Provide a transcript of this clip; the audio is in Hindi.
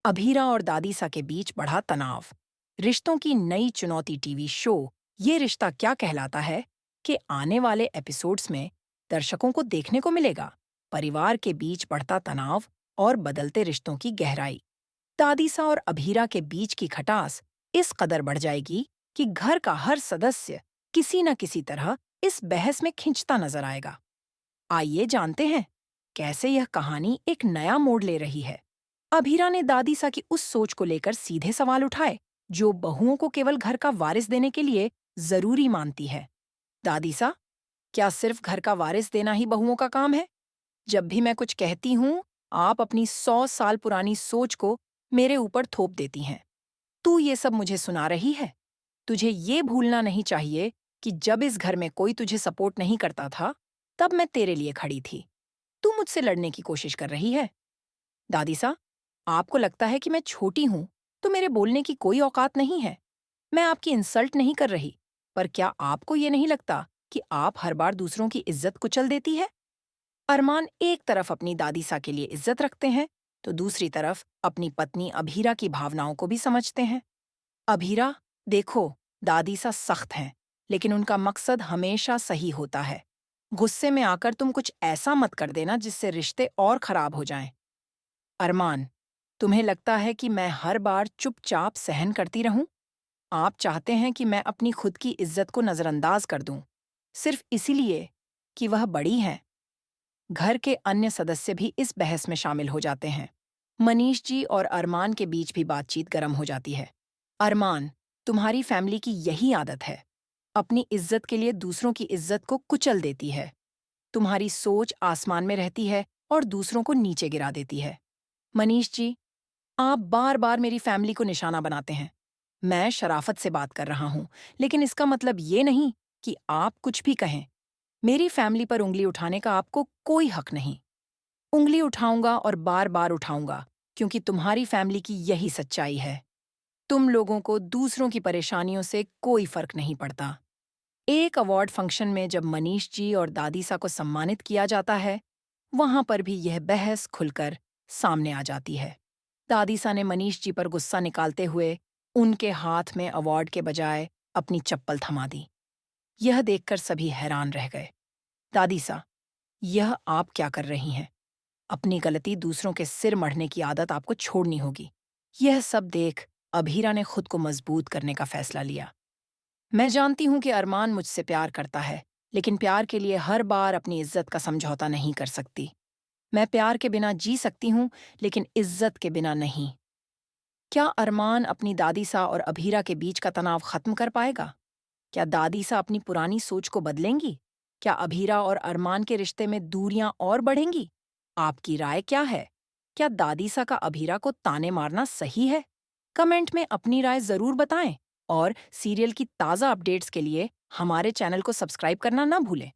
अभीरा और दादीसा के बीच बढ़ा तनाव। रिश्तों की नई चुनौती टीवी शो ये रिश्ता क्या कहलाता है कि आने वाले एपिसोड्स में दर्शकों को देखने को मिलेगा परिवार के बीच बढ़ता तनाव और बदलते रिश्तों की गहराई। दादीसा और अभीरा के बीच की खटास इस कदर बढ़ जाएगी कि घर का हर सदस्य किसी न किसी तरह इस बहस में खिंचता नजर आएगा। आइए जानते हैं कैसे यह कहानी एक नया मोड़ ले रही है। अभीरा ने दादीसा की उस सोच को लेकर सीधे सवाल उठाए जो बहुओं को केवल घर का वारिस देने के लिए जरूरी मानती है। दादीसा, क्या सिर्फ घर का वारिस देना ही बहुओं का काम है? जब भी मैं कुछ कहती हूँ, आप अपनी 100 साल पुरानी सोच को मेरे ऊपर थोप देती हैं। तू ये सब मुझे सुना रही है? तुझे ये भूलना नहीं चाहिए कि जब इस घर में कोई तुझे सपोर्ट नहीं करता था, तब मैं तेरे लिए खड़ी थी। तू मुझसे लड़ने की कोशिश कर रही है। दादीसा, आपको लगता है कि मैं छोटी हूं, तो मेरे बोलने की कोई औकात नहीं है। मैं आपकी इंसल्ट नहीं कर रही, पर क्या आपको ये नहीं लगता कि आप हर बार दूसरों की इज्जत कुचल देती है? अरमान एक तरफ अपनी दादीसा के लिए इज्जत रखते हैं, तो दूसरी तरफ अपनी पत्नी अभीरा की भावनाओं को भी समझते हैं। अभीरा, देखो, दादीसा सख्त हैं, लेकिन उनका मकसद हमेशा सही होता है। गुस्से में आकर तुम कुछ ऐसा मत कर देना जिससे रिश्ते और खराब हो जाएं। अरमान, तुम्हें लगता है कि मैं हर बार चुपचाप सहन करती रहूं? आप चाहते हैं कि मैं अपनी खुद की इज्जत को नजरअंदाज कर दूं, सिर्फ इसीलिए कि वह बड़ी हैं। घर के अन्य सदस्य भी इस बहस में शामिल हो जाते हैं। मनीष जी और अरमान के बीच भी बातचीत गर्म हो जाती है। अरमान, तुम्हारी फैमिली की यही आदत है, अपनी इज्जत के लिए दूसरों की इज्जत को कुचल देती है। तुम्हारी सोच आसमान में रहती है और दूसरों को नीचे गिरा देती है। मनीष जी, आप बार बार मेरी फैमिली को निशाना बनाते हैं। मैं शराफत से बात कर रहा हूं, लेकिन इसका मतलब ये नहीं कि आप कुछ भी कहें। मेरी फैमिली पर उंगली उठाने का आपको कोई हक नहीं। उंगली उठाऊंगा और बार बार उठाऊंगा, क्योंकि तुम्हारी फैमिली की यही सच्चाई है। तुम लोगों को दूसरों की परेशानियों से कोई फर्क नहीं पड़ता। एक अवार्ड फंक्शन में जब मनीष जी और दादीसा को सम्मानित किया जाता है, वहां पर भी यह बहस खुलकर सामने आ जाती है। दादीसा ने मनीष जी पर गुस्सा निकालते हुए उनके हाथ में अवार्ड के बजाय अपनी चप्पल थमा दी। यह देखकर सभी हैरान रह गए। दादीसा, यह आप क्या कर रही हैं? अपनी गलती दूसरों के सिर मढ़ने की आदत आपको छोड़नी होगी। यह सब देख अभीरा ने खुद को मजबूत करने का फैसला लिया। मैं जानती हूं कि अरमान मुझसे प्यार करता है, लेकिन प्यार के लिए हर बार अपनी इज्जत का समझौता नहीं कर सकती। मैं प्यार के बिना जी सकती हूँ, लेकिन इज्जत के बिना नहीं। क्या अरमान अपनी दादीसा और अभीरा के बीच का तनाव खत्म कर पाएगा? क्या दादीसा अपनी पुरानी सोच को बदलेंगी? क्या अभीरा और अरमान के रिश्ते में दूरियां और बढ़ेंगी? आपकी राय क्या है? क्या दादीसा का अभीरा को ताने मारना सही है? कमेंट में अपनी राय जरूर बताएं और सीरियल की ताज़ा अपडेट्स के लिए हमारे चैनल को सब्सक्राइब करना ना भूलें।